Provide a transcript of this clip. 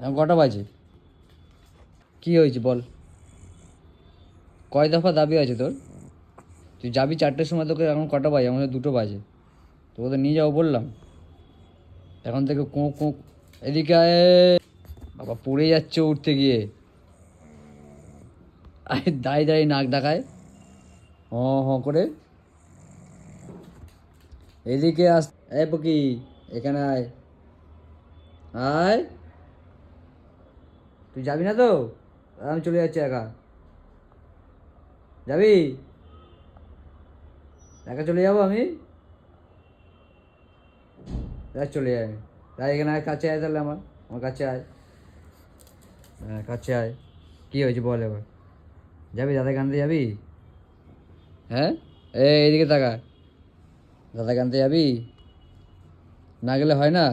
এখন কটা বাজে? কি হয়েছে বল? কয় দফা দাবি আছে তোর? তুই যাবি 4টের সময়, তোকে এখন কটা বাজে? আমাদের 2টো বাজে। তোকে তো নিয়ে যাবো বললাম। এখন থেকে কোঁ কোঁ। এদিকে আয়। বাবা পড়ে যাচ্ছে উঠতে গিয়ে। আরে দাঁড়িয়ে দাঁড়িয়ে নাক ডাকায় হ হ করে। এদিকে আস। এই পকি, এখানে আয়। আয়। তুই যাবি না তো? আমি চলে যাচ্ছি একা। যাবি? একা চলে যাবো আমি। দেখ চলে যাই আমি। তাই এখানে আয়, কাছে আয় তাহলে আমার আমার কাছে আয়। হ্যাঁ কাছে আয়। কী হয়েছে বল এবার? যাবি দাদাকে আনতে যাবি? হ্যাঁ। এইদিকে তাকা। দাদাকে আনতে যাবি? না গেলে হয় না?